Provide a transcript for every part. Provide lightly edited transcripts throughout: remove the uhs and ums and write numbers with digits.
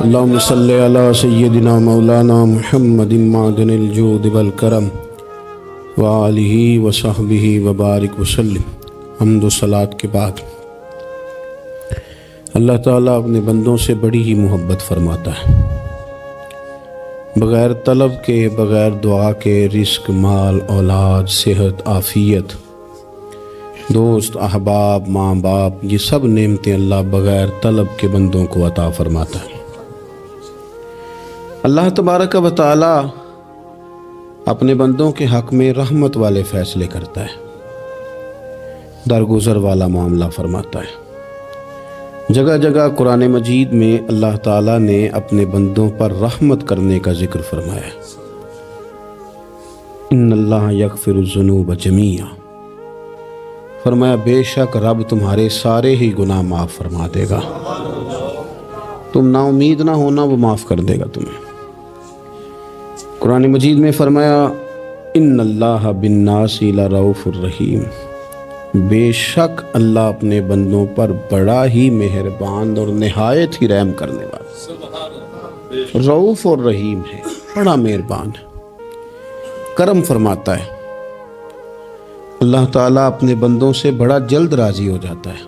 اللهم صل على سيدنا مولانا محمد معدن الجود والکرم وآلہ وصحبہ وبارک وسلم۔ حمد و صلاۃ کے بعد اللہ تعالیٰ اپنے بندوں سے بڑی ہی محبت فرماتا ہے۔ بغیر طلب کے، بغیر دعا کے رزق، مال، اولاد، صحت، عافیت، دوست، احباب، ماں باپ، یہ سب نعمتیں اللہ بغیر طلب کے بندوں کو عطا فرماتا ہے۔ اللہ تبارک و تعالی اپنے بندوں کے حق میں رحمت والے فیصلے کرتا ہے، درگزر والا معاملہ فرماتا ہے۔ جگہ جگہ قرآن مجید میں اللہ تعالیٰ نے اپنے بندوں پر رحمت کرنے کا ذکر فرمایا ہے۔ ان اللہ یغفر الذنوب جمیعا، فرمایا بے شک رب تمہارے سارے ہی گناہ معاف فرما دے گا، تم نا امید نہ ہونا، وہ معاف کر دے گا تمہیں۔ قرآن مجید میں فرمایا ان اللہ بالناس لرؤوف الرحیم، بے شک اللہ اپنے بندوں پر بڑا ہی مہربان اور نہایت ہی رحم کرنے والا، رؤوف اور رحیم ہے، بڑا مہربان ہے، کرم فرماتا ہے۔ اللہ تعالیٰ اپنے بندوں سے بڑا جلد راضی ہو جاتا ہے،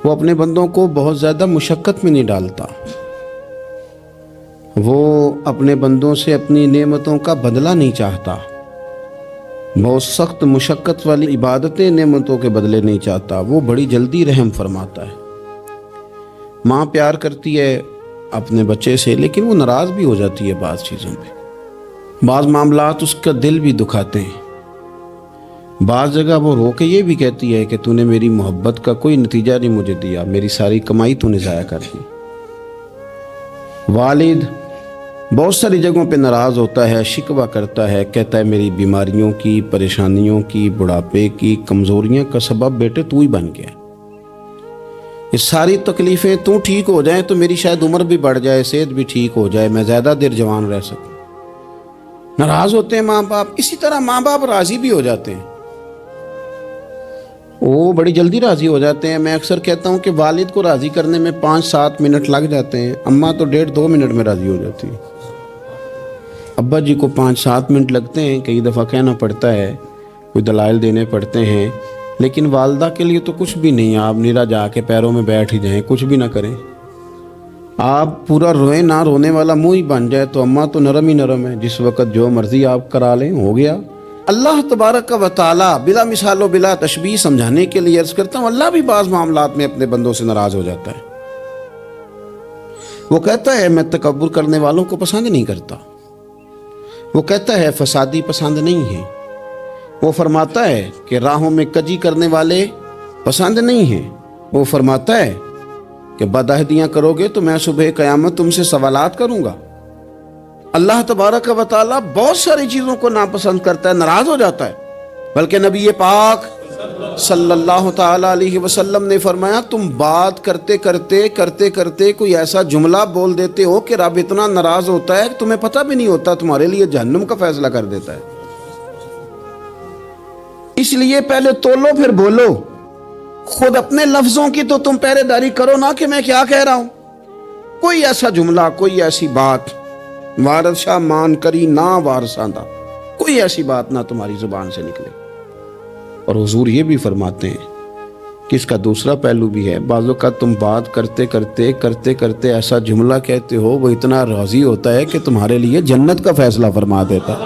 وہ اپنے بندوں کو بہت زیادہ مشقت میں نہیں ڈالتا، وہ اپنے بندوں سے اپنی نعمتوں کا بدلہ نہیں چاہتا، بہت سخت مشقت والی عبادتیں نعمتوں کے بدلے نہیں چاہتا، وہ بڑی جلدی رحم فرماتا ہے۔ ماں پیار کرتی ہے اپنے بچے سے، لیکن وہ ناراض بھی ہو جاتی ہے بعض چیزوں پہ، بعض معاملات اس کا دل بھی دکھاتے ہیں، بعض جگہ وہ رو کے یہ بھی کہتی ہے کہ تو نے میری محبت کا کوئی نتیجہ نہیں مجھے دیا، میری ساری کمائی تو نے ضائع کر دی۔ والد بہت ساری جگہوں پہ ناراض ہوتا ہے، شکوہ کرتا ہے، کہتا ہے میری بیماریوں کی، پریشانیوں کی، بڑھاپے کی، کمزوریاں کا سبب بیٹے تو ہی بن گیا، یہ ساری تکلیفیں تو ٹھیک ہو جائیں تو میری شاید عمر بھی بڑھ جائے، صحت بھی ٹھیک ہو جائے، میں زیادہ دیر جوان رہ سکوں۔ ناراض ہوتے ہیں ماں باپ، اسی طرح ماں باپ راضی بھی ہو جاتے ہیں، وہ بڑی جلدی راضی ہو جاتے ہیں۔ میں اکثر کہتا ہوں کہ والد کو راضی کرنے میں 5-7 منٹ لگ جاتے ہیں، اماں تو 1.5-2 منٹ میں راضی ہو جاتی ہے۔ ابا جی کو 5-7 منٹ لگتے ہیں، کئی دفعہ کہنا پڑتا ہے، کوئی دلائل دینے پڑتے ہیں، لیکن والدہ کے لیے تو کچھ بھی نہیں، آپ نیرا جا کے پیروں میں بیٹھ ہی جائیں، کچھ بھی نہ کریں، آپ پورا روئیں نہ، رونے والا منہ ہی بن جائے تو اماں تو نرم ہی نرم ہے، جس وقت جو مرضی آپ کرا لیں ہو گیا۔ اللہ تبارک و تعالی بلا مثال و بلا تشبیہ سمجھانے کے لیے عرض کرتا ہوں، اللہ بھی بعض معاملات میں اپنے بندوں سے ناراض ہو جاتا ہے۔ وہ کہتا ہے میں تکبر کرنے والوں کو پسند نہیں کرتا، وہ کہتا ہے فسادی پسند نہیں ہے، وہ فرماتا ہے کہ راہوں میں کجی کرنے والے پسند نہیں ہیں، وہ فرماتا ہے کہ بدعہدیاں کرو گے تو میں صبح قیامت تم سے سوالات کروں گا۔ اللہ تبارک و تعالیٰ بہت ساری چیزوں کو ناپسند کرتا ہے، ناراض ہو جاتا ہے، بلکہ نبی پاک صلی اللہ تعالیٰ علیہ وسلم نے فرمایا تم بات کرتے کرتے کوئی ایسا جملہ بول دیتے ہو کہ رب اتنا ناراض ہوتا ہے کہ تمہیں پتہ بھی نہیں ہوتا، تمہارے لیے جہنم کا فیصلہ کر دیتا ہے۔ اس لیے پہلے تولو پھر بولو، خود اپنے لفظوں کی تو تم پہرے داری کرو نا کہ میں کیا کہہ رہا ہوں۔ کوئی ایسا جملہ، کوئی ایسی بات وارث شاہ مان کری نہ وارثاندہ، کوئی ایسی بات نہ تمہاری زبان سے نکلے۔ اور حضور یہ بھی فرماتے ہیں کہ اس کا دوسرا پہلو بھی ہے، بعض اوقات تم بات کرتے ایسا جملہ کہتے ہو وہ اتنا راضی ہوتا ہے کہ تمہارے لیے جنت کا فیصلہ فرما دیتا ہے۔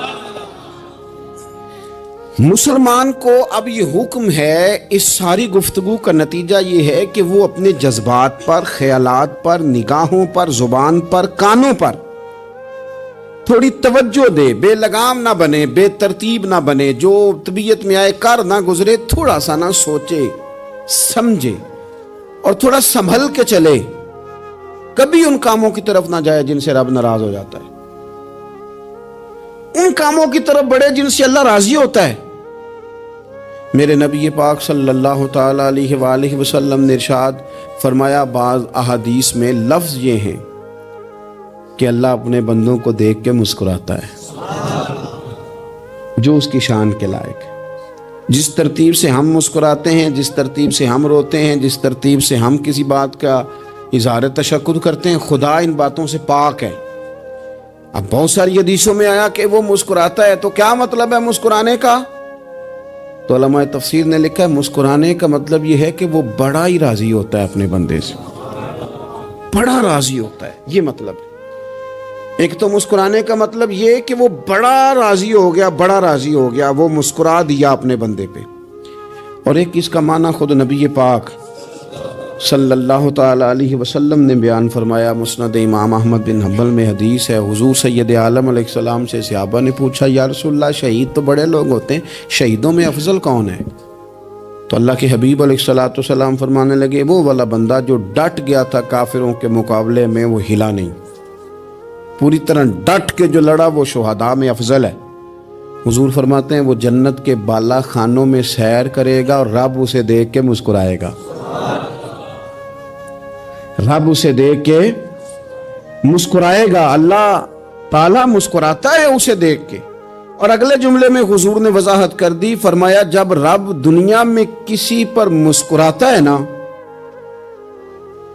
مسلمان کو اب یہ حکم ہے، اس ساری گفتگو کا نتیجہ یہ ہے کہ وہ اپنے جذبات پر، خیالات پر، نگاہوں پر، زبان پر، کانوں پر تھوڑی توجہ دے، بے لگام نہ بنے، بے ترتیب نہ بنے، جو طبیعت میں آئے کر نہ گزرے، تھوڑا سا نہ سوچے سمجھے اور تھوڑا سنبھل کے چلے، کبھی ان کاموں کی طرف نہ جائے جن سے رب ناراض ہو جاتا ہے، ان کاموں کی طرف بڑھے جن سے اللہ راضی ہوتا ہے۔ میرے نبی پاک صلی اللہ تعالیٰ علیہ وآلہ وسلم نے ارشاد فرمایا، بعض احادیث میں لفظ یہ ہیں کہ اللہ اپنے بندوں کو دیکھ کے مسکراتا ہے جو اس کی شان کے لائق ہے۔ جس ترتیب سے ہم مسکراتے ہیں، جس ترتیب سے ہم روتے ہیں، جس ترتیب سے ہم کسی بات کا اظہار تشکر کرتے ہیں خدا ان باتوں سے پاک ہے. اب بہت ساری حدیثوں میں آیا کہ وہ مسکراتا ہے، تو کیا مطلب ہے مسکرانے کا؟ تو علماء تفسیر نے لکھا ہے مسکرانے کا مطلب یہ ہے کہ وہ بڑا ہی راضی ہوتا ہے اپنے بندے سے، بڑا راضی ہوتا ہے، یہ مطلب ہے. ایک تو مسکرانے کا مطلب یہ کہ وہ بڑا راضی ہو گیا، بڑا راضی ہو گیا، وہ مسکرا دیا اپنے بندے پہ. اور ایک اس کا معنی خود نبی پاک صلی اللہ تعالی علیہ وسلم نے بیان فرمایا. مسند امام احمد بن حنبل میں حدیث ہے، حضور سید عالم علیہ السلام سے صحابہ نے پوچھا یا رسول اللہ شہید تو بڑے لوگ ہوتے ہیں، شہیدوں میں افضل کون ہے؟ تو اللہ کے حبیب علیہ السلام فرمانے لگے وہ والا بندہ جو ڈٹ گیا تھا کافروں کے مقابلے میں، وہ ہلا نہیں، پوری طرح ڈٹ کے جو لڑا وہ شہداء میں افضل ہے. حضور فرماتے ہیں وہ جنت کے بالا خانوں میں سیر کرے گا اور رب اسے دیکھ کے مسکرائے گا، رب اسے دیکھ کے مسکرائے گا، اللہ تعالیٰ مسکراتا ہے اسے دیکھ کے. اور اگلے جملے میں حضور نے وضاحت کر دی، فرمایا جب رب دنیا میں کسی پر مسکراتا ہے نا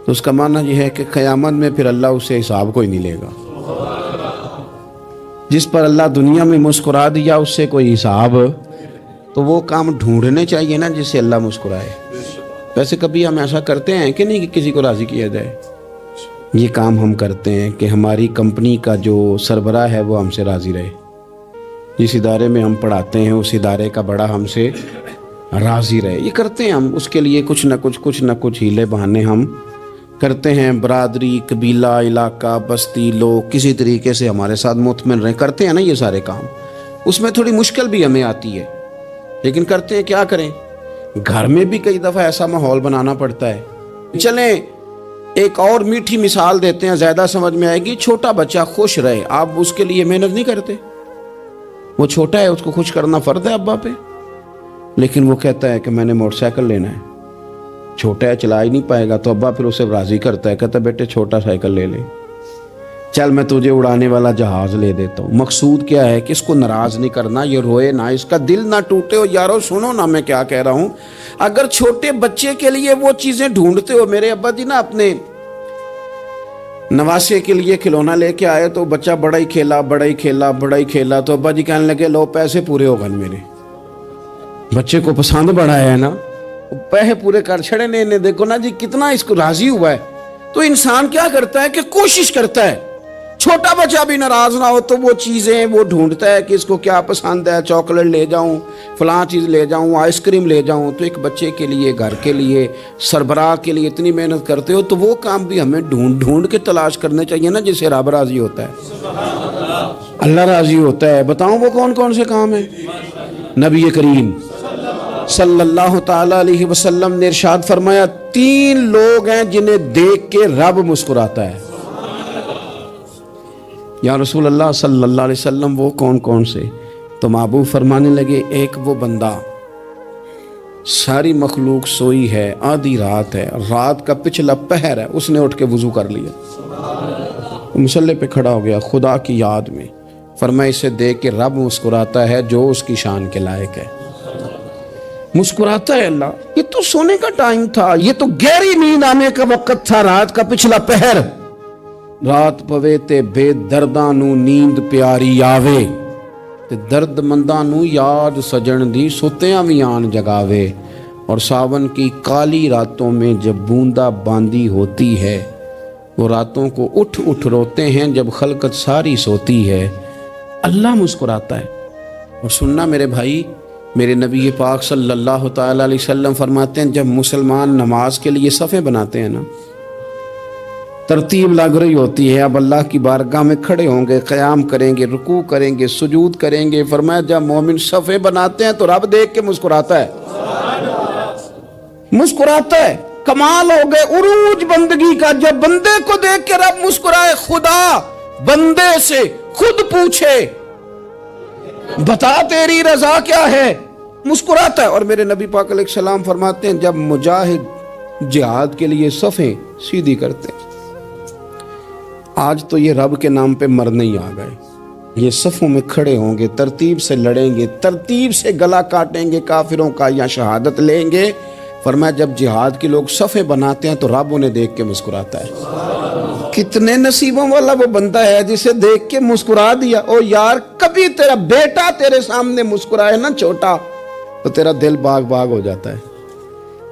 تو اس کا معنی یہ ہے کہ قیامت میں پھر اللہ اسے حساب کوئی نہیں لے گا. جس پر اللہ دنیا میں مسکرا دیا اس سے کوئی حساب، تو وہ کام ڈھونڈنے چاہیے نا جس سے اللہ مسکرائے. ویسے کبھی ہم ایسا کرتے ہیں کہ نہیں کہ کسی کو راضی کیا جائے؟ یہ کام ہم کرتے ہیں کہ ہماری کمپنی کا جو سربراہ ہے وہ ہم سے راضی رہے، جس ادارے میں ہم پڑھاتے ہیں اس ادارے کا بڑا ہم سے راضی رہے. یہ کرتے ہیں ہم، اس کے لیے کچھ نہ کچھ ہیلے بہانے ہم کرتے ہیں. برادری، قبیلہ، علاقہ، بستی، لوگ کسی طریقے سے ہمارے ساتھ مطمئن رہیں، کرتے ہیں نا یہ سارے کام. اس میں تھوڑی مشکل بھی ہمیں آتی ہے لیکن کرتے ہیں. کیا کریں، گھر میں بھی کئی دفعہ ایسا ماحول بنانا پڑتا ہے. چلیں ایک اور میٹھی مثال دیتے ہیں، زیادہ سمجھ میں آئے گی. چھوٹا بچہ خوش رہے، آپ اس کے لیے محنت نہیں کرتے؟ وہ چھوٹا ہے، اس کو خوش کرنا فرض ہے ابا پہ، لیکن وہ کہتا ہے کہ میں نے موٹر سائیکل لینا ہے. چھوٹا ہے، چلا ہی نہیں پائے گا، تو ابا پھر اسے راضی کرتا ہے، کہتا ہے بیٹے چھوٹا سائیکل لے لے، چل میں تجھے اڑانے والا جہاز لے دیتا ہوں. مقصود کیا ہے کہ اس کو ناراض نہیں کرنا، یہ روئے نہ، اس کا دل نہ ٹوٹے. ہو یارو سنو نا میں کیا کہہ رہا ہوں. اگر چھوٹے بچے کے لیے وہ چیزیں ڈھونڈتے ہو، میرے ابا جی نا اپنے نواسے کے لیے کھلونا لے کے آئے تو بچہ بڑا ہی کھیلا تو ابا جی کہنے لگے لو پیسے پورے ہو گئے میرے. بچے کو پسند بڑا ہے نا، پیسے پورے کر چھڑے نے، دیکھو نا جی کتنا اس کو راضی ہوا ہے. تو انسان کیا کرتا ہے کہ کوشش کرتا ہے چھوٹا بچہ بھی ناراض نہ ہو، تو وہ چیزیں وہ ڈھونڈتا ہے کہ اس کو کیا پسند ہے، چاکلیٹ لے جاؤں، فلاں چیز لے جاؤں، آئس کریم لے جاؤں. تو ایک بچے کے لیے، گھر کے لیے، سربراہ کے لیے اتنی محنت کرتے ہو، تو وہ کام بھی ہمیں ڈھونڈ کے تلاش کرنے چاہیے نا جس سے رب راضی ہوتا ہے، اللہ راضی ہوتا ہے. بتاؤں وہ کون کون سے کام ہیں؟ نبی کریم صلی اللہ تعالی علیہ وسلم نے ارشاد فرمایا 3 لوگ ہیں جنہیں دیکھ کے رب مسکراتا ہے. یا رسول اللہ صلی اللہ علیہ وسلم وہ کون کون سے؟ تو محبوب فرمانے لگے ایک وہ بندہ ساری مخلوق سوئی ہے، آدھی رات ہے، رات کا پچھلا پہر ہے، اس نے اٹھ کے وضو کر لیا، مصلی پہ کھڑا ہو گیا خدا کی یاد میں. فرمایا اسے دیکھ کے رب مسکراتا ہے جو اس کی شان کے لائق ہے. مسکراتا ہے اللہ. یہ تو سونے کا ٹائم تھا، یہ تو گہری نیند آنے کا وقت تھا، رات کا پچھلا پہر. رات پوے تے بے درداں نو نیند پیاری آوے، تے درد منداں نو یاد سجن دی ستیاں وی آن جگاوے. اور ساون کی کالی راتوں میں جب بوندا باندی ہوتی ہے، وہ راتوں کو اٹھ روتے ہیں جب خلقت ساری سوتی ہے. اللہ مسکراتا ہے. اور سننا میرے بھائی، میرے نبی پاک صلی اللہ تعالی علیہ وسلم فرماتے ہیں جب مسلمان نماز کے لیے صفیں بناتے ہیں نا، ترتیب لگ رہی ہوتی ہے، اب اللہ کی بارگاہ میں کھڑے ہوں گے، قیام کریں گے، رکوع کریں گے، سجود کریں گے. فرمایا جب مومن صفیں بناتے ہیں تو رب دیکھ کے مسکراتا ہے، مسکراتا ہے. کمال ہو گئے عروج بندگی کا، جب بندے کو دیکھ کے رب مسکرائے. خدا بندے سے خود پوچھے بتا تیری رضا کیا ہے، مسکراتا ہے. اور میرے نبی پاک علیہ السلام فرماتے ہیں جب مجاہد جہاد کے لیے صفیں سیدھی کرتے ہیں. آج تو یہ رب کے نام پہ مرنے ہی آ گئے. یہ صفوں میں کھڑے ہوں گے، ترتیب سے لڑیں گے، ترتیب سے گلا کاٹیں گے کافروں کا، یا شہادت لیں گے. فرمایا جب جہاد کے لوگ صفیں بناتے ہیں تو رب انہیں دیکھ کے مسکراتا ہے۔ کتنے نصیبوں والا وہ بندہ ہے جسے دیکھ کے مسکرا دیا۔ او یار کبھی تیرا بیٹا تیرے سامنے مسکرائے نا چھوٹا تو تیرا دل باغ باغ ہو جاتا ہے۔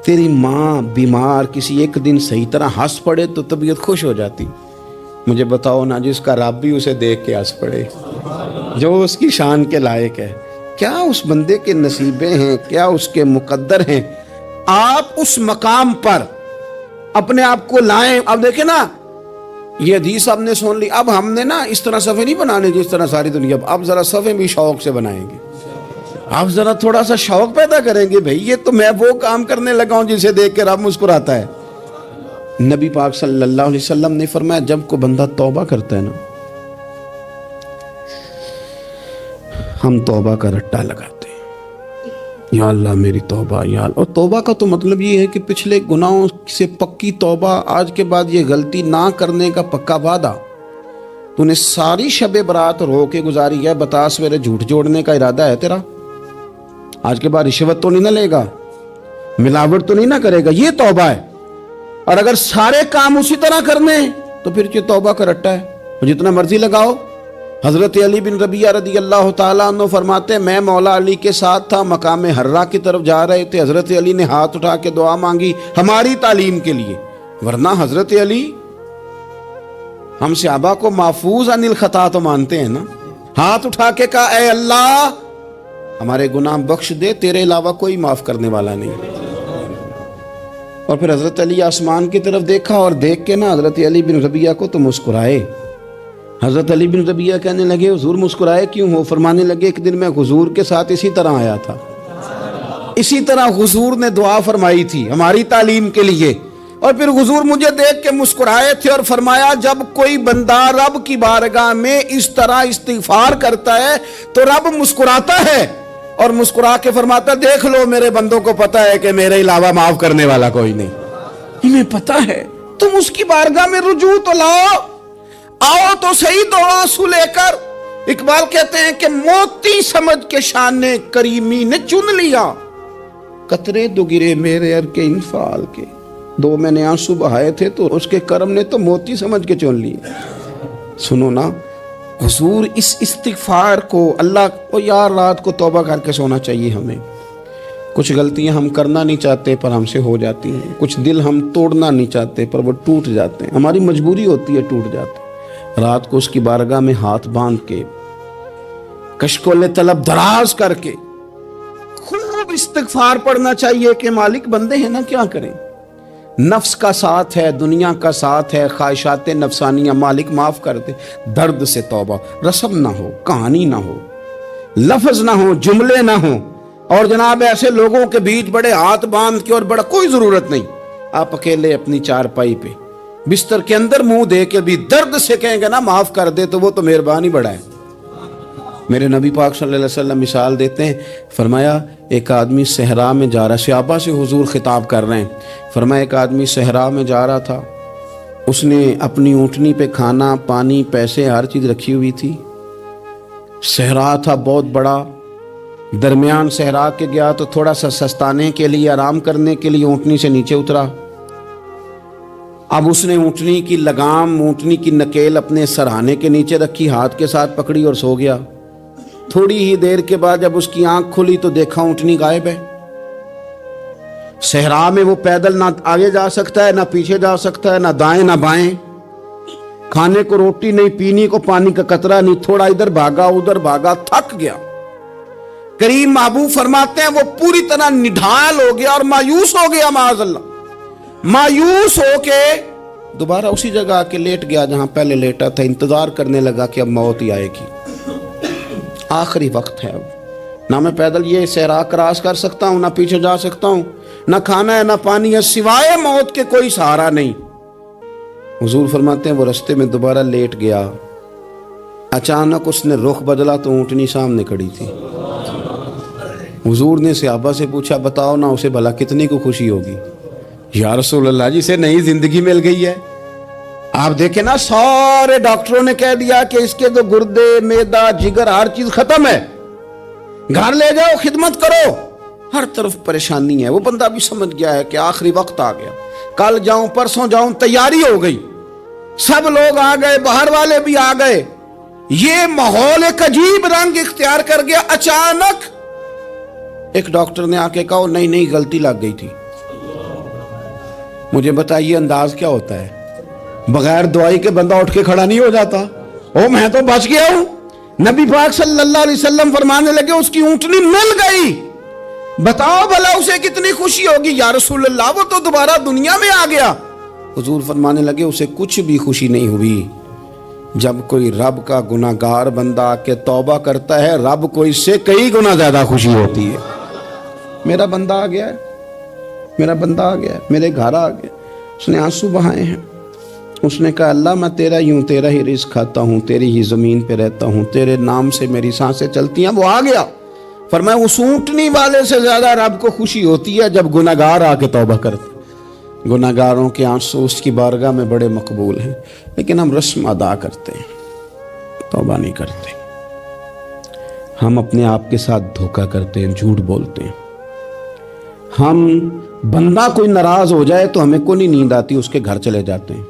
تیری ماں بیمار کسی ایک دن صحیح طرح ہنس پڑے تو طبیعت خوش ہو جاتی۔ مجھے بتاؤ نا جس کا رب بھی اسے دیکھ کے ہنس پڑے، جو اس کی شان کے لائق ہے، کیا اس بندے کے نصیبیں ہیں، کیا اس کے مقدر ہیں۔ آپ اس مقام پر اپنے آپ کو لائیں۔ اب دیکھیں نا یہ حدیث آپ نے سن لی، اب ہم نے نا اس طرح صفحے نہیں بنانے جس طرح ساری دنیا، اب ذرا صفحے بھی شوق سے بنائیں گے۔ آپ ذرا تھوڑا سا شوق پیدا کریں گے، بھئی یہ تو میں وہ کام کرنے لگا ہوں جسے دیکھ کے رب مسکراتا ہے۔ نبی پاک صلی اللہ علیہ وسلم نے فرمایا جب کوئی بندہ توبہ کرتا ہے نا، ہم توبہ کا رٹا لگاتے ہیں، یا اللہ میری توبہ یا اللہ۔ اور توبہ کا تو مطلب یہ ہے کہ پچھلے گناہوں سے پکی توبہ، آج کے بعد یہ غلطی نہ کرنے کا پکا وعدہ۔ تو نے ساری شب برات رو کے گزاری ہے، بتا سویرے جھوٹ جوڑنے کا ارادہ ہے تیرا؟ آج کے بعد رشوت تو نہیں نہ لے گا، ملاوٹ تو نہیں نہ کرے گا، یہ توبہ ہے۔ اور اگر سارے کام اسی طرح کرنے تو پھر یہ توبہ کا رٹا ہے، جتنا مرضی لگاؤ۔ حضرت علی بن ربیعہ رضی اللہ تعالیٰ عنہ فرماتے ہیں میں مولا علی کے ساتھ تھا، مقام حرہ کی طرف جا رہے تھے، حضرت علی نے ہاتھ اٹھا کے دعا مانگی ہماری تعلیم کے لیے، ورنہ حضرت علی ہم صحابہ کو محفوظ عن الخطا تو مانتے ہیں نا۔ ہاتھ اٹھا کے کہا اے اللہ ہمارے گناہ بخش دے، تیرے علاوہ کوئی معاف کرنے والا نہیں۔ اور پھر حضرت علی آسمان کی طرف دیکھا اور دیکھ کے نا حضرت علی بن ربیعہ کو تو مسکرائے۔ حضرت علی بن ربیعہ کہنے لگے حضور مسکرائے کیوں ہو؟ فرمانے لگے ایک دن میں حضور کے ساتھ اسی طرح آیا تھا، اسی طرح حضور نے دعا فرمائی تھی ہماری تعلیم کے لیے، اور پھر حضور مجھے دیکھ کے مسکرائے تھے اور فرمایا جب کوئی بندہ رب کی بارگاہ میں اس طرح استغفار کرتا ہے تو رب مسکراتا ہے، اور مسکرا کے فرماتا دیکھ لو میرے بندوں کو پتا ہے کہ میرے علاوہ معاف کرنے والا کوئی نہیں، انہیں پتا ہے، تم اس کی بارگاہ میں رجوع تو لاؤ، آؤ تو صحیح دو آنسو لے کر۔ اقبال کہتے ہیں کہ موتی سمجھ کے شان کریمی نے چن لیا، قطرے دو گرے میرے ار کے انفعال کے، دو میں نے آنسو بہائے تھے تو اس کے کرم نے تو موتی سمجھ کے چن لیے۔ سنو نا حضور اس استغفار کو اللہ کو یار رات کو توبہ کر کے سونا چاہیے ہمیں۔ کچھ غلطیاں ہم کرنا نہیں چاہتے پر ہم سے ہو جاتی ہیں، کچھ دل ہم توڑنا نہیں چاہتے پر وہ ٹوٹ جاتے ہیں، ہماری مجبوری ہوتی ہے ٹوٹ جاتے ہیں۔ رات کو اس کی بارگاہ میں ہاتھ باندھ کے کشکول طلب دراز کر کے خوب استغفار پڑھنا چاہیے کہ مالک بندے ہیں نا کیا کریں، نفس کا ساتھ ہے، دنیا کا ساتھ ہے، خواہشات نفسانیہ، مالک معاف کر دے۔ درد سے توبہ، رسم نہ ہو، کہانی نہ ہو، لفظ نہ ہو، جملے نہ ہو، اور جناب ایسے لوگوں کے بیچ بڑے ہاتھ باندھ کے اور بڑا کوئی ضرورت نہیں، آپ اکیلے اپنی چارپائی پہ بستر کے اندر منہ دے کے بھی درد سے کہیں گے نا معاف کر دے تو وہ تو مہربانی بڑا ہے۔ میرے نبی پاک صلی اللہ علیہ وسلم مثال دیتے ہیں، فرمایا ایک آدمی صحرا میں جا رہا، صحابہ سے حضور خطاب کر رہے ہیں، فرمایا ایک آدمی صحرا میں جا رہا تھا، اس نے اپنی اونٹنی پہ کھانا پانی پیسے ہر چیز رکھی ہوئی تھی، صحرا تھا بہت بڑا، درمیان صحرا کے گیا تو تھوڑا سا سستانے کے لیے آرام کرنے کے لیے اونٹنی سے نیچے اترا۔ اب اس نے اونٹنی کی لگام، اونٹنی کی نکیل اپنے سرہانے کے نیچے رکھی، ہاتھ کے ساتھ پکڑی اور سو گیا۔ تھوڑی ہی دیر کے بعد جب اس کی آنکھ کھلی تو دیکھا اونٹنی غائب ہے۔ صحرا میں وہ پیدل نہ آگے جا سکتا ہے، نہ پیچھے جا سکتا ہے، نہ دائیں نہ بائیں، کھانے کو روٹی نہیں، پینے کو پانی کا قطرہ نہیں، تھوڑا ادھر بھاگا ادھر بھاگا، تھک گیا۔ کریم محبوب فرماتے ہیں وہ پوری طرح نڈھال ہو گیا اور مایوس ہو گیا، معاذ اللہ، مایوس ہو کے دوبارہ اسی جگہ آ کے لیٹ گیا جہاں پہلے لیٹا تھا، انتظار کرنے لگا کہ اب موت ہی آئے گی، آخری وقت ہے، اب نہ میں پیدل یہ صحرا کراس کر سکتا ہوں، نہ پیچھے جا سکتا ہوں، نہ کھانا ہے نہ پانی ہے، سوائے موت کے کوئی سہارا نہیں۔ حضور فرماتے ہیں وہ رستے میں دوبارہ لیٹ گیا، اچانک اس نے رخ بدلا تو اونٹنی سامنے کھڑی تھی۔ حضور نے صحابہ سے پوچھا بتاؤ نا اسے بھلا کتنی کو خوشی ہوگی؟ یا رسول اللہ جسے نئی زندگی مل گئی ہے۔ آپ دیکھیں نا سارے ڈاکٹروں نے کہہ دیا کہ اس کے تو گردے، معدہ، جگر ہر چیز ختم ہے، گھر لے جاؤ خدمت کرو، ہر طرف پریشانی ہے. وہ بندہ بھی سمجھ گیا ہے کہ آخری وقت آ گیا, کل جاؤں پرسوں جاؤں, تیاری ہو گئی, سب لوگ آ گئے, باہر والے بھی آ گئے, یہ ماحول ایک عجیب رنگ اختیار کر گیا. اچانک ایک ڈاکٹر نے آ کے کہا نہیں غلطی لگ گئی تھی. مجھے بتائیے انداز کیا ہوتا ہے؟ بغیر دعائی کے بندہ اٹھ کے کھڑا نہیں ہو جاتا. میں تو بچ گیا ہوں. نبی پاک صلی اللہ علیہ وسلم فرمانے لگے اس کی اونٹنی مل گئی, بتاؤ بھلا اسے کتنی خوشی ہوگی. یا رسول اللہ وہ تو دوبارہ دنیا میں آ گیا. حضور فرمانے لگے اسے کچھ بھی خوشی نہیں ہوئی. جب کوئی رب کا گناہگار بندہ آ کے توبہ کرتا ہے, رب کو اس سے کئی گنا زیادہ خوشی ہوتی ہے. میرا بندہ آ گیا ہے, میرا بندہ آ گیا ہے, میرے گھر آ گیا. اس نے آنسو بہائے ہیں. اس نے کہا اللہ میں تیرا ہی ہوں, تیرا ہی رزق کھاتا ہوں, تیری ہی زمین پہ رہتا ہوں, تیرے نام سے میری سانسیں چلتی ہیں. وہ آ گیا. فرمایا اس اونٹنی والے سے زیادہ رب کو خوشی ہوتی ہے جب گناہگار آ کے توبہ کرتے. گناہگاروں کے آنسو اس کی بارگاہ میں بڑے مقبول ہیں, لیکن ہم رسم ادا کرتے ہیں, توبہ نہیں کرتے. ہم اپنے آپ کے ساتھ دھوکہ کرتے ہیں, جھوٹ بولتے ہیں. ہم بندہ کوئی ناراض ہو جائے تو ہمیں کو نہیں نیند آتی, اس کے گھر چلے جاتے ہیں.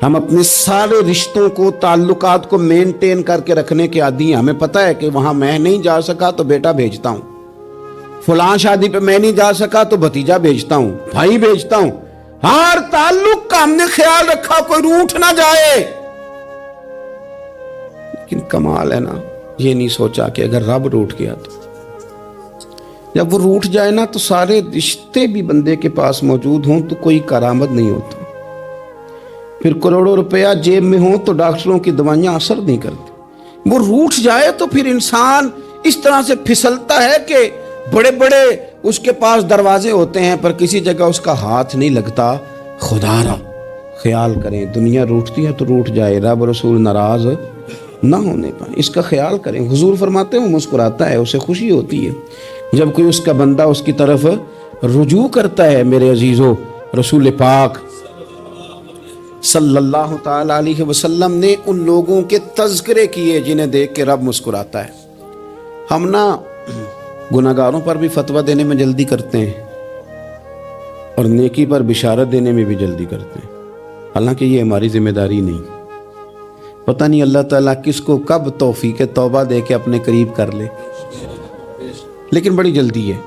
ہم اپنے سارے رشتوں کو, تعلقات کو مینٹین کر کے رکھنے کے عادی ہیں. ہمیں پتہ ہے کہ وہاں میں نہیں جا سکا تو بیٹا بھیجتا ہوں, فلاں شادی پہ میں نہیں جا سکا تو بھتیجا بھیجتا ہوں, بھائی بھیجتا ہوں. ہر تعلق کا ہم نے خیال رکھا کوئی روٹھ نہ جائے. لیکن کمال ہے نا, یہ نہیں سوچا کہ اگر رب روٹھ گیا تو, جب وہ روٹھ جائے نا تو سارے رشتے بھی بندے کے پاس موجود ہوں تو کوئی کارآمد نہیں ہوتا. پھر کروڑوں روپیہ جیب میں ہوں تو ڈاکٹروں کی دوائیاں اثر نہیں کرتی. وہ روٹھ جائے تو پھر انسان اس طرح سے پھسلتا ہے کہ بڑے بڑے اس کے پاس دروازے ہوتے ہیں پر کسی جگہ اس کا ہاتھ نہیں لگتا. خدا را خیال کریں, دنیا روٹتی ہے تو روٹھ جائے, رب رسول ناراض نہ ہونے پائے, اس کا خیال کریں. حضور فرماتے ہیں وہ مسکراتا ہے, اسے خوشی ہوتی ہے جب کوئی اس کا بندہ اس کی طرف رجوع کرتا ہے. میرے عزیزو, رسول پاک صلی اللہ تعالی علیہ وسلم نے ان لوگوں کے تذکرے کیے جنہیں دیکھ کے رب مسکراتا ہے. ہم نا گناہگاروں پر بھی فتویٰ دینے میں جلدی کرتے ہیں اور نیکی پر بشارت دینے میں بھی جلدی کرتے ہیں, حالانکہ یہ ہماری ذمہ داری نہیں. پتہ نہیں اللہ تعالیٰ کس کو کب توفیق توبہ دے کے اپنے قریب کر لے, لیکن بڑی جلدی ہے,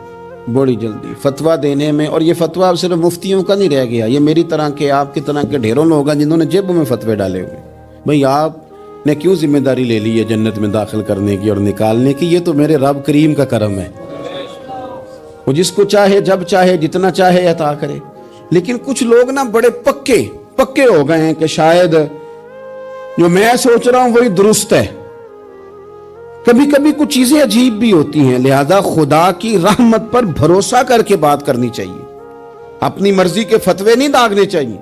بڑی جلدی فتویٰ دینے میں. اور یہ فتویٰ صرف مفتیوں کا نہیں رہ گیا, یہ میری طرح کے, آپ کی طرح کے ڈھیروں لوگ ہیں جنہوں نے جیب میں فتوے ڈالے ہوئے. بھئی آپ نے کیوں ذمہ داری لے لی ہے جنت میں داخل کرنے کی اور نکالنے کی؟ یہ تو میرے رب کریم کا کرم ہے, وہ جس کو چاہے جب چاہے جتنا چاہے عطا کرے. لیکن کچھ لوگ نا بڑے پکے ہو گئے ہیں کہ شاید جو میں سوچ رہا ہوں وہی درست ہے. کبھی کبھی کچھ چیزیں عجیب بھی ہوتی ہیں, لہذا خدا کی رحمت پر بھروسہ کر کے بات کرنی چاہیے. اپنی مرضی کے فتوے نہیں داغنے چاہیے.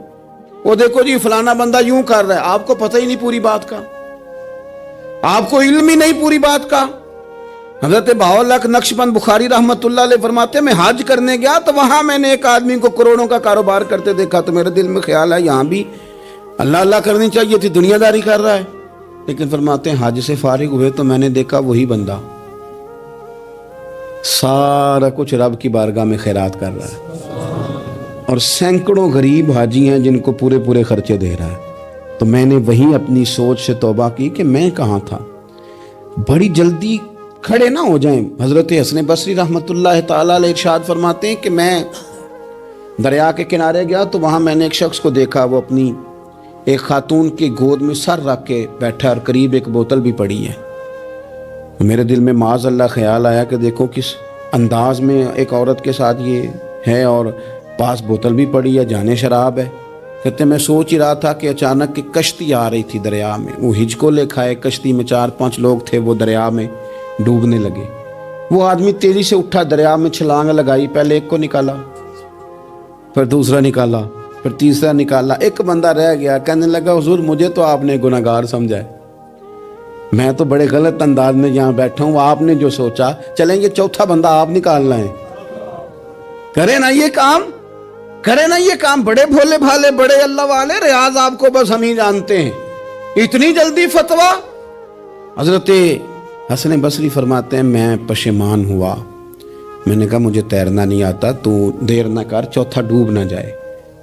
وہ دیکھو جی فلانا بندہ یوں کر رہا ہے, آپ کو پتہ ہی نہیں پوری بات کا, آپ کو علم ہی نہیں پوری بات کا. حضرت بہاءاللہ نقشبند بخاری رحمت اللہ علیہ فرماتے ہیں میں حج کرنے گیا تو وہاں میں نے ایک آدمی کو کروڑوں کا کاروبار کرتے دیکھا تو میرے دل میں خیال ہے یہاں بھی اللہ اللہ کرنی چاہیے تھی, دنیا داری کر رہا ہے. لیکن فرماتے ہیں حج سے فارغ ہوئے تو میں نے دیکھا وہی بندہ سارا کچھ رب کی بارگاہ میں خیرات کر رہا ہے اور سینکڑوں غریب حاجی ہیں جن کو پورے خرچے دے رہا ہے. تو میں نے وہیں اپنی سوچ سے توبہ کی کہ میں کہاں تھا. بڑی جلدی کھڑے نہ ہو جائیں. حضرت حسن بصری رحمت اللہ تعالیٰ علیہ ارشاد فرماتے ہیں کہ میں دریا کے کنارے گیا تو وہاں میں نے ایک شخص کو دیکھا, وہ اپنی ایک خاتون کی گود میں سر رکھ کے بیٹھا اور قریب ایک بوتل بھی پڑی ہے. میرے دل میں معاذ اللہ خیال آیا کہ دیکھو کس انداز میں ایک عورت کے ساتھ یہ ہے اور پاس بوتل بھی پڑی ہے, جانے شراب ہے. کہتے میں سوچ ہی رہا تھا کہ اچانک ایک کشتی آ رہی تھی دریا میں. وہ ہچکو لے کھائے, کشتی میں 4-5 لوگ تھے, وہ دریا میں ڈوبنے لگے. وہ آدمی تیزی سے اٹھا, دریا میں چھلانگ لگائی, پہلے ایک کو نکالا, پھر دوسرا نکالا, پھر تیسرا نکالا. ایک بندہ رہ گیا, کہنے لگا حضور مجھے تو آپ نے گناہگار سمجھا ہے, میں تو بڑے غلط انداز میں یہاں بیٹھا ہوں, آپ نے جو سوچا چلیں گے چوتھا بندہ آپ نکالنا ہے. کرے نا یہ کام, کرے نا یہ کام. بڑے بھولے بھالے, بڑے اللہ والے, ریاض آپ کو بس ہم ہی جانتے ہیں. اتنی جلدی فتویٰ. حضرت حسن بصری فرماتے ہیں میں پشیمان ہوا میں نے کہا مجھے تیرنا نہیں آتا، تو دیر نہ کر، چوتھا ڈوب نہ جائے۔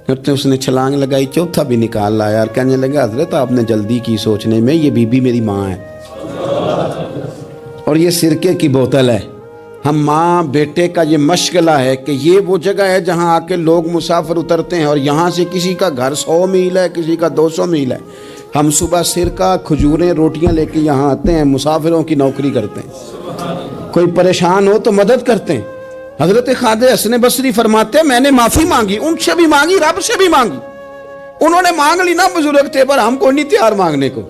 کرتے اس نے چھلانگ لگائی، چوتھا بھی نکال لایا اور کہنے لگا حضرت آپ نے جلدی کی سوچنے میں، یہ بی بی میری ماں ہے اور یہ سرکے کی بوتل ہے۔ ہم ماں بیٹے کا یہ مشغلہ ہے کہ یہ وہ جگہ ہے جہاں آ کے لوگ مسافر اترتے ہیں، اور یہاں سے کسی کا گھر 100 میل ہے، کسی کا 200 میل ہے۔ ہم صبح سرکہ، کھجوریں، روٹیاں لے کے یہاں آتے ہیں، مسافروں کی نوکری کرتے ہیں، کوئی پریشان ہو تو مدد کرتے ہیں۔ حضرت خواجہ حسن بصری فرماتے ہیں میں نے معافی مانگی، ان سے بھی مانگی، رب سے بھی مانگی۔ انہوں نے مانگ لی نا بزرگ تھے، پر ہم کو نہیں تیار مانگنے کو۔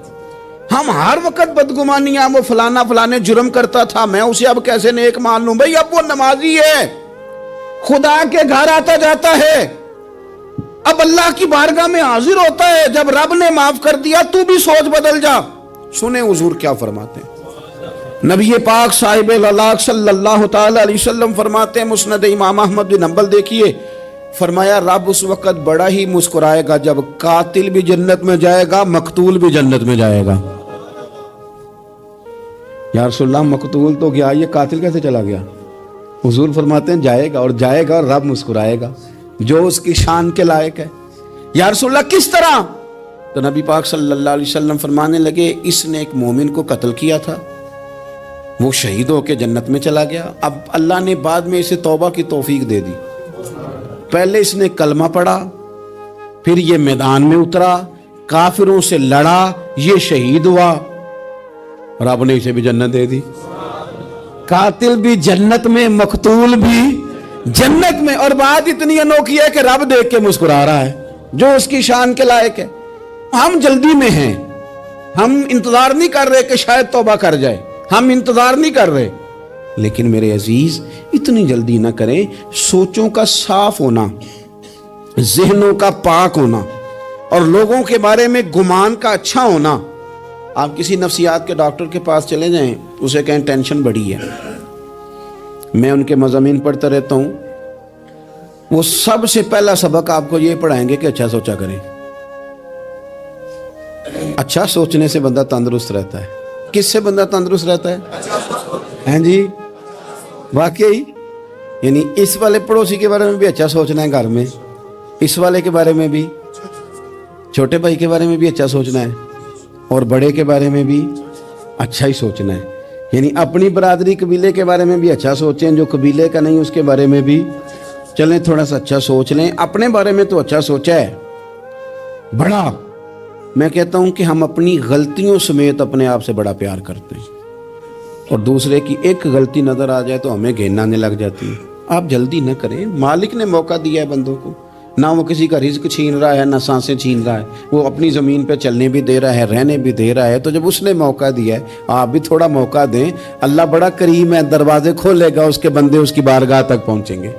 ہم ہر وقت بدگمانیاں، وہ فلانا فلانے جرم کرتا تھا، میں اسے اب کیسے نیک مان لوں؟ بھئی اب وہ نمازی ہے، خدا کے گھر آتا جاتا ہے، اب اللہ کی بارگاہ میں حاضر ہوتا ہے۔ جب رب نے معاف کر دیا تو بھی سوچ بدل جا۔ سنیں حضور کیا فرماتے ہیں۔ نبی پاک صاحب اللہ صلی اللہ تعالی علیہ وسلم فرماتے ہیں، مسند امام احمد بن حنبل دیکھیے، فرمایا رب اس وقت بڑا ہی مسکرائے گا جب قاتل بھی جنت میں جائے گا، مقتول بھی جنت میں جائے گا۔ یا رسول اللہ مقتول تو گیا، یہ قاتل کیسے چلا گیا؟ حضور فرماتے ہیں جائے گا، اور جائے گا اور رب مسکرائے گا، جو اس کی شان کے لائق ہے۔ یا رسول اللہ کس طرح؟ تو نبی پاک صلی اللہ علیہ وسلم فرمانے لگے اس نے ایک مومن کو قتل کیا تھا، وہ شہید ہو کے جنت میں چلا گیا، اب اللہ نے بعد میں اسے توبہ کی توفیق دے دی۔ پہلے اس نے کلمہ پڑھا، پھر یہ میدان میں اترا، کافروں سے لڑا، یہ شہید ہوا، رب نے اسے بھی جنت دے دی۔ قاتل بھی جنت میں، مقتول بھی جنت میں، اور بات اتنی انوکھی ہے کہ رب دیکھ کے مسکرا رہا ہے، جو اس کی شان کے لائق ہے۔ ہم جلدی میں ہیں، ہم انتظار نہیں کر رہے کہ شاید توبہ کر جائے، ہم انتظار نہیں کر رہے، لیکن میرے عزیز اتنی جلدی نہ کریں۔ سوچوں کا صاف ہونا، ذہنوں کا پاک ہونا، اور لوگوں کے بارے میں گمان کا اچھا ہونا۔ آپ کسی نفسیات کے ڈاکٹر کے پاس چلے جائیں، اسے کہیں ٹینشن بڑی ہے، میں ان کے مضامین پڑھتا رہتا ہوں، وہ سب سے پہلا سبق آپ کو یہ پڑھائیں گے کہ اچھا سوچا کریں۔ اچھا سوچنے سے بندہ تندرست رہتا ہے۔ کس سے بندہ تندرست رہتا ہے؟ ہیں جی واقعی، یعنی اس والے پڑوسی کے بارے میں بھی اچھا سوچنا ہے، گھر میں اس والے کے بارے میں بھی، چھوٹے بھائی کے بارے میں بھی اچھا سوچنا ہے، اور بڑے کے بارے میں بھی اچھا ہی سوچنا ہے۔ یعنی اپنی برادری قبیلے کے بارے میں بھی اچھا سوچیں، جو قبیلے کا نہیں اس کے بارے میں بھی چلیں تھوڑا سا اچھا سوچ لیں۔ اپنے بارے میں تو اچھا سوچا ہے بڑا، میں کہتا ہوں کہ ہم اپنی غلطیوں سمیت اپنے آپ سے بڑا پیار کرتے ہیں، اور دوسرے کی ایک غلطی نظر آ جائے تو ہمیں گھن آنے لگ جاتی ہے۔ آپ جلدی نہ کریں، مالک نے موقع دیا ہے بندوں کو، نہ وہ کسی کا رزق چھین رہا ہے، نہ سانسیں چھین رہا ہے، وہ اپنی زمین پہ چلنے بھی دے رہا ہے، رہنے بھی دے رہا ہے۔ تو جب اس نے موقع دیا ہے آپ بھی تھوڑا موقع دیں، اللہ بڑا کریم ہے، دروازے کھولے گا، اس کے بندے اس کی بارگاہ تک پہنچیں گے۔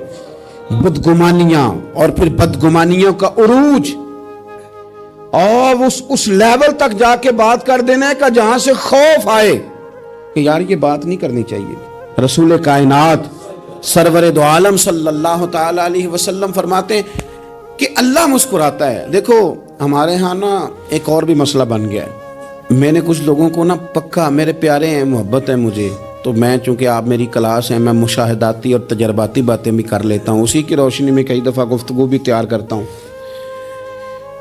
بدگمانیاں اور پھر بدگمانیوں کا عروج، اور اس لیول تک جا کے بات کر دینا ہے کہ جہاں سے خوف آئے کہ یار یہ بات نہیں کرنی چاہیے۔ رسول کائنات سرور دو عالم صلی اللہ تعالی علیہ وسلم فرماتے ہیں کہ اللہ مسکراتا ہے۔ دیکھو ہمارے ہاں نا ایک اور بھی مسئلہ بن گیا ہے، میں نے کچھ لوگوں کو نا پکا، میرے پیارے ہیں، محبت ہے مجھے، تو میں چونکہ آپ میری کلاس ہیں، میں مشاہداتی اور تجرباتی باتیں بھی کر لیتا ہوں، اسی کی روشنی میں کئی دفعہ گفتگو بھی تیار کرتا ہوں۔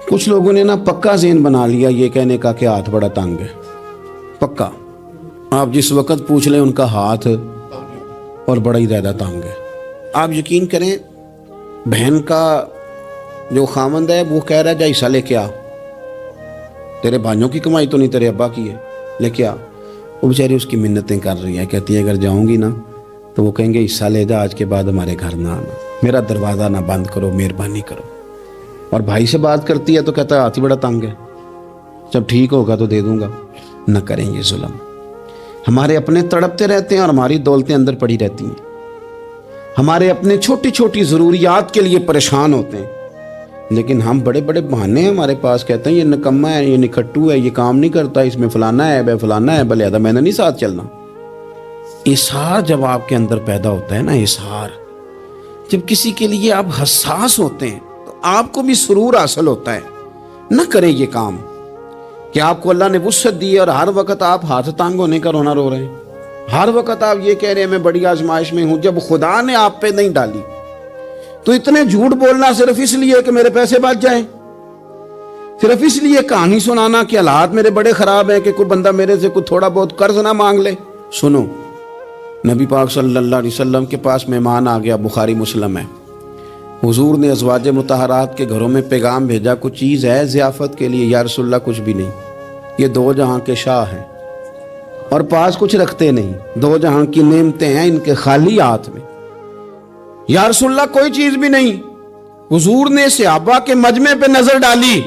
کچھ لوگوں نے نا پکا ذہن بنا لیا یہ کہنے کا کہ ہاتھ بڑا تنگ ہے، پکا، آپ جس وقت پوچھ لیں ان کا ہاتھ اور بڑا ہی زیادہ تنگ ہے۔ آپ یقین کریں، بہن کا جو خامند ہے وہ کہہ رہا ہے جا حصہ لے کے آ، تیرے بھائیوں کی کمائی تو نہیں، تیرے ابا کی ہے، لے کے آ۔ وہ بیچاری اس کی منتیں کر رہی ہے، کہتی ہے اگر جاؤں گی نا تو وہ کہیں گے حصہ لے جا، آج کے بعد ہمارے گھر نہ آنا، میرا دروازہ نہ بند کرو، مہربانی کرو۔ اور بھائی سے بات کرتی ہے تو کہتا ہے ہاتھ ہی بڑا تنگ ہے، جب ٹھیک ہوگا تو دے دوں گا۔ نہ کریں یہ ظلم۔ ہمارے اپنے تڑپتے رہتے ہیں اور ہماری دولتیں اندر پڑی رہتی ہیں، ہمارے اپنے چھوٹی چھوٹی ضروریات کے لیے پریشان ہوتے ہیں، لیکن ہم بڑے بڑے بہانے ہیں ہمارے پاس، کہتے ہیں یہ نکما ہے، یہ نکھٹو ہے، یہ کام نہیں کرتا، اس میں فلانا ہے، بے فلانا ہے، بلے میں نے نہیں ساتھ چلنا۔ اظہار جب آپ کے اندر پیدا ہوتا ہے نا، اظہار جب کسی کے لیے آپ حساس ہوتے ہیں تو آپ کو بھی سرور حاصل ہوتا ہے۔ نہ کریں یہ کام کہ آپ کو اللہ نے وسعت دی اور ہر وقت آپ ہاتھ تانگ ہونے کا رونا رو رہے ہیں۔ ہر وقت آپ یہ کہہ رہے ہیں میں بڑی آزمائش میں ہوں، جب خدا نے آپ پہ نہیں ڈالی تو اتنے جھوٹ بولنا صرف اس لیے کہ میرے پیسے بچ جائیں، صرف اس لیے کہانی سنانا کہ حالات میرے بڑے خراب ہیں کہ کوئی بندہ میرے سے کوئی تھوڑا بہت قرض نہ مانگ لے۔ سنو، نبی پاک صلی اللہ علیہ وسلم کے پاس مہمان آ گیا، بخاری مسلم ہے، حضور نے ازواج مطہرات کے گھروں میں پیغام بھیجا، کچھ چیز ہے ضیافت کے لیے؟ یا رسول اللہ کچھ بھی نہیں، یہ دو جہاں کے شاہ ہیں اور پاس کچھ رکھتے نہیں، دو جہاں کی نعمتیں ہیں ان کے خالی ہاتھ میں۔ یا رسول اللہ کوئی چیز بھی نہیں۔ حضور نے صحابہ کے مجمع پہ نظر ڈالی،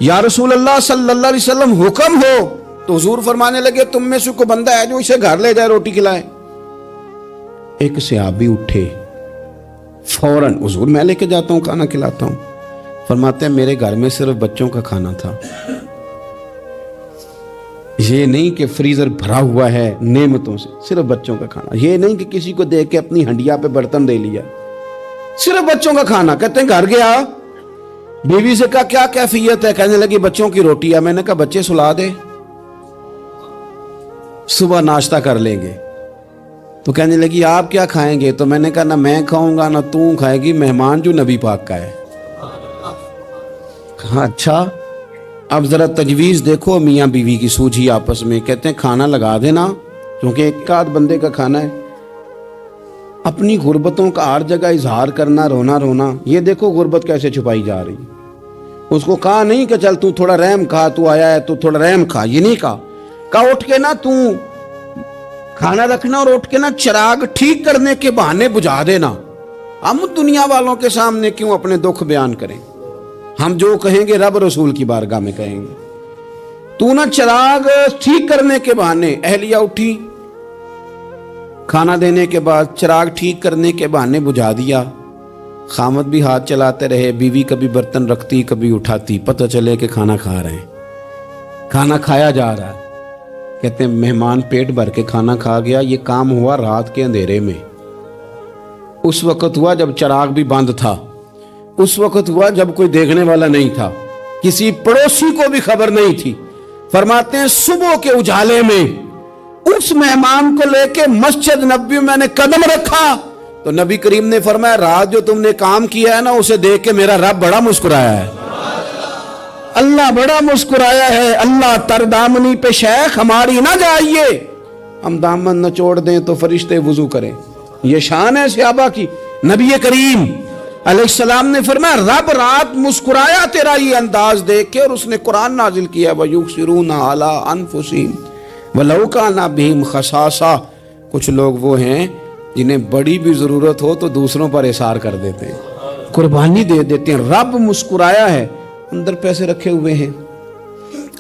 یا رسول اللہ صلی اللہ علیہ وسلم حکم ہو، تو حضور فرمانے لگے تم میں سے کوئی بندہ ہے جو اسے گھر لے جائے روٹی کھلائے؟ ایک صحابی اٹھے فوراً، حضور میں لے کے جاتا ہوں کھانا کھلاتا ہوں۔ فرماتے ہیں میرے گھر میں صرف بچوں کا کھانا تھا، یہ نہیں کہ فریزر بھرا ہوا ہے نعمتوں سے، صرف بچوں کا کھانا، یہ نہیں کہ کسی کو دیکھ کے اپنی ہنڈیا پہ برتن دے لیا، صرف بچوں کا کھانا۔ کہتے ہیں گھر گیا، بیوی سے کہا کیا کیفیت ہے؟ کہنے لگی بچوں کی روٹی ہے۔ میں نے کہا بچے سلا دے، صبح ناشتہ کر لیں گے۔ تو کہنے لگی آپ کیا کھائیں گے؟ تو میں نے کہا نہ میں کھاؤں گا نہ تو کھائے گی، مہمان جو نبی پاک کا ہے۔ کہا اچھا، اب ذرا تجویز دیکھو میاں بیوی کی سوجھی آپس میں۔ کہتے ہیں کھانا لگا دینا، کیونکہ ایک آدھ بندے کا کھانا ہے۔ اپنی غربتوں کا ہر جگہ اظہار کرنا، رونا رونا، یہ دیکھو غربت کیسے چھپائی جا رہی۔ اس کو کہا نہیں کہ چل تو تھوڑا رحم کھا، تو آیا ہے تو تھوڑا رحم کھا، یہ نہیں کہا اٹھ کے نا تو کھانا رکھنا اور اٹھ کے نا چراغ ٹھیک کرنے کے بہانے بجھا دینا۔ ہم دنیا والوں کے سامنے کیوں اپنے دکھ بیان کریں؟ ہم جو کہیں گے رب رسول کی بارگاہ میں کہیں گے۔ تو نا چراغ ٹھیک کرنے کے بہانے، اہلیہ اٹھی، کھانا دینے کے بعد چراغ ٹھیک کرنے کے بہانے بجھا دیا۔ خامد بھی ہاتھ چلاتے رہے، بیوی کبھی برتن رکھتی کبھی اٹھاتی، پتہ چلے کہ کھانا کھا رہے ہیں، کھانا کھایا جا رہا ہے۔ کہتے ہیں مہمان پیٹ بھر کے کھانا کھا گیا۔ یہ کام ہوا رات کے اندھیرے میں، اس وقت ہوا جب چراغ بھی بند تھا، اس وقت ہوا جب کوئی دیکھنے والا نہیں تھا، کسی پڑوسی کو بھی خبر نہیں تھی۔ فرماتے ہیں صبح کے اجالے میں اس مہمان کو لے کے مسجد نبوی میں نے قدم رکھا تو نبی کریم نے فرمایا رات جو تم نے کام کیا ہے نا اسے دیکھ کے میرا رب بڑا مسکرایا ہے، اللہ بڑا مسکرایا ہے۔ اللہ تر دامنی پہ شیخ ہماری نہ جائیے، ہم دامن نچوڑ دیں تو فرشتے وضو کریں۔ یہ شان ہے صحابہ کی۔ نبی کریم علیہ السلام نے فرمایا رب رات مسکرایا تیرا یہ انداز دیکھ کے، اور اس نے قرآن نازل کیا وَيُؤْثِرُونَ عَلَىٰ أَنفُسِهِمْ وَلَوْ كَانَ بِهِمْ خَصَاصَةٌ۔ کچھ لوگ وہ ہیں جنہیں بڑی بھی ضرورت ہو تو دوسروں پر اثار کر دیتے ہیں، قربانی دے دیتے ہیں۔ رب مسکرایا ہے، اندر پیسے رکھے ہوئے ہیں،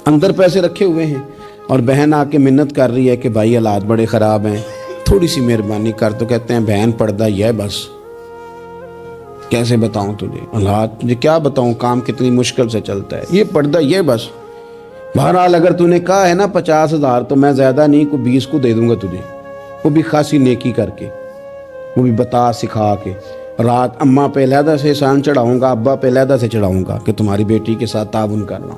اندر پیسے رکھے ہوئے ہیں، اور بہن آ کے منت کر رہی ہے کہ بھائی حالات بڑے خراب ہیں، تھوڑی سی مہربانی کر۔ تو کہتے ہیں بہن پردہ یہ بس، کیسے بتاؤں تجھے حالات، مجھے کیا بتاؤں کام کتنی مشکل سے چلتا ہے، یہ پردہ یہ بس۔ بہرحال اگر تو نے کہا ہے نا 50,000 تو میں زیادہ نہیں کو 20 کو دے دوں گا تجھے، وہ بھی خاصی نیکی کر کے، وہ بھی بتا سکھا کے۔ رات اماں پہ علیحدہ سے احسان چڑھاؤں گا، ابا پہ علیحدہ سے چڑھاؤں گا کہ تمہاری بیٹی کے ساتھ تعاون کرنا،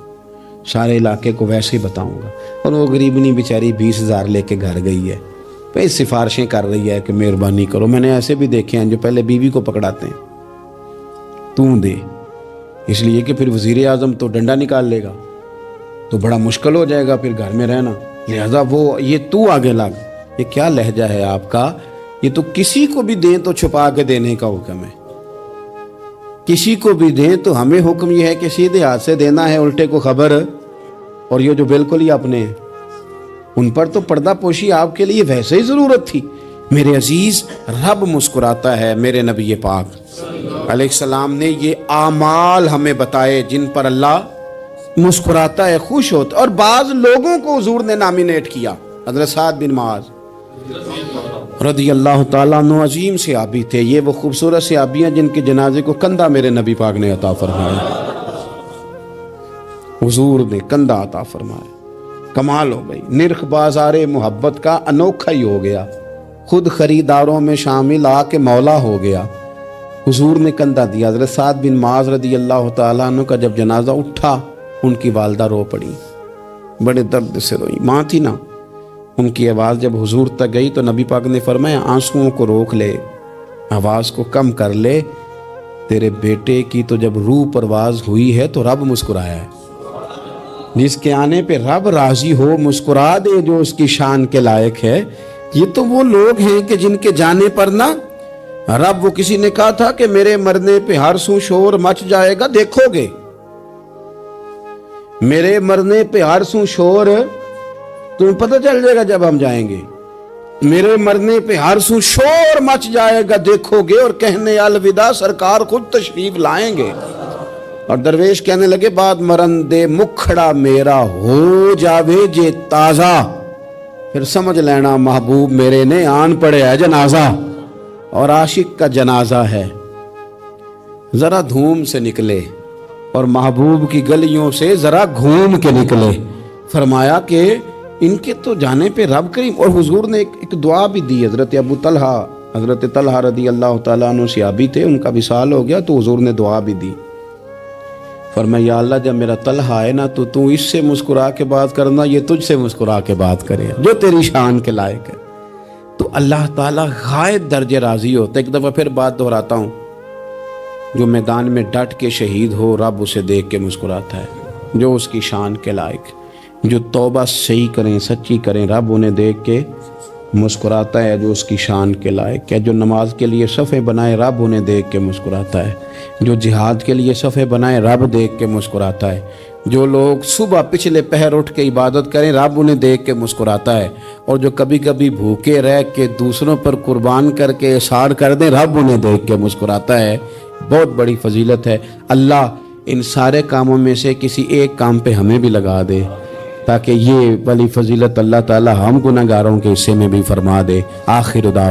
سارے علاقے کو ویسے ہی بتاؤں گا۔ اور وہ غریبنی بیچاری 20,000 لے کے گھر گئی ہے، پھر سفارشیں کر رہی ہے کہ مہربانی کرو۔ میں نے ایسے بھی دیکھے ہیں جو پہلے بیوی کو پکڑاتے ہیں، تو دے، اس لیے کہ پھر وزیر اعظم تو ڈنڈا نکال لے گا تو بڑا مشکل ہو جائے گا پھر گھر میں رہنا، لہذا وہ یہ تو آگے لگ۔ یہ کیا لہجہ ہے آپ کا؟ یہ تو کسی کو بھی دیں تو چھپا کے دینے کا حکم ہے، کسی کو بھی دیں تو ہمیں حکم یہ ہے کہ سیدھے ہاتھ سے دینا ہے، الٹے کو خبر۔ اور یہ جو بالکل ہی اپنے ہیں ان پر تو پردہ پوشی آپ کے لیے ویسے ہی ضرورت تھی۔ میرے عزیز، رب مسکراتا ہے۔ میرے نبی پاک علیہ السلام نے یہ اعمال ہمیں بتائے جن پر اللہ مسکراتا ہے، خوش ہوتا ہے۔ اور بعض لوگوں کو حضور نے نامینیٹ کیا۔ حضرت سعد بن معاذ رضی اللہ تعالیٰ عنہ عظیم صحابی تھے، یہ وہ خوبصورت صحابیاں جن کے جنازے کو کندھا میرے نبی پاک نے عطا فرمایا، حضور نے کندھا عطا فرمایا۔ کمال ہو گئی، نرخ بازار محبت کا انوکھا ہی ہو گیا، خود خریداروں میں شامل آ کے مولا ہو گیا۔ حضور نے کندھا دیا۔ حضرت سعد بن معاذ رضی اللہ تعالیٰ عنہ کا جب جنازہ اٹھا، ان کی والدہ رو پڑی، بڑے درد سے روئی، ماں تھی نا، ان کی آواز جب حضور تک گئی تو نبی پاک نے فرمایا آنسوؤں کو روک لے، آواز کو کم کر لے، تیرے بیٹے کی تو جب روح پرواز ہوئی ہے تو رب مسکرایا ہے۔ جس کے آنے پہ رب راضی ہو مسکرا دے جو اس کی شان کے لائق ہے۔ یہ تو وہ لوگ ہیں کہ جن کے جانے پر نہ رب، وہ کسی نے کہا تھا کہ میرے مرنے پہ ہر سو شور مچ جائے گا، دیکھو گے میرے مرنے پہ ہر سو شور تمہیں پتہ چل جائے گا جب ہم جائیں گے، میرے مرنے پہ ہر سو شور مچ جائے گا دیکھو گے، اور کہنے الوداع سرکار خود تشریف لائیں گے۔ اور درویش کہنے لگے بعد مرندے مکھڑا میرا ہو جاوے جے تازہ، پھر سمجھ لینا محبوب میرے نے آن پڑے ہے جنازہ، اور عاشق کا جنازہ ہے ذرا دھوم سے نکلے اور محبوب کی گلیوں سے ذرا گھوم کے نکلے۔ فرمایا کہ ان کے تو جانے پہ رب کریم، اور حضور نے ایک دعا بھی دی۔ حضرت ابو طلحہ، حضرت طلحہ رضی اللہ تعالیٰ عنہ صحابی تھے، ان کا وصال ہو گیا تو حضور نے دعا بھی دی۔ فرمایا یا اللہ جب میرا طلحہ آئے نا تو اس سے مسکرا کے بات کرنا، یہ تجھ سے مسکرا کے بات کرے جو تیری شان کے لائق ہے۔ تو اللہ تعالیٰ غائب درجے راضی ہوتا ہے۔ ایک دفعہ پھر بات دہراتا ہوں، جو میدان میں ڈٹ کے شہید ہو رب اسے دیکھ کے مسکراتا ہے، جو اس کی شان کے لائق، جو توبہ صحیح کریں سچی کریں رب انہیں دیکھ کے مسکراتا ہے جو اس کی شان کے لائق ہے، جو نماز کے لیے صفیں بنائے رب انہیں دیکھ کے مسکراتا ہے، جو جہاد کے لیے صفیں بنائے رب دیکھ کے مسکراتا ہے، جو لوگ صبح پچھلے پہر اٹھ کے عبادت کریں رب انہیں دیکھ کے مسکراتا ہے، اور جو کبھی کبھی بھوکے رہ کے دوسروں پر قربان کر کے احسان کر دیں رب انہیں دیکھ کے مسکراتا ہے۔ بہت بڑی فضیلت ہے۔ اللہ ان سارے کاموں میں سے کسی ایک کام پہ ہمیں بھی لگا دے تاکہ یہ بڑی فضیلت اللہ تعالی ہم گناہگاروں کے حصے میں بھی فرما دے۔ آخر دعوانا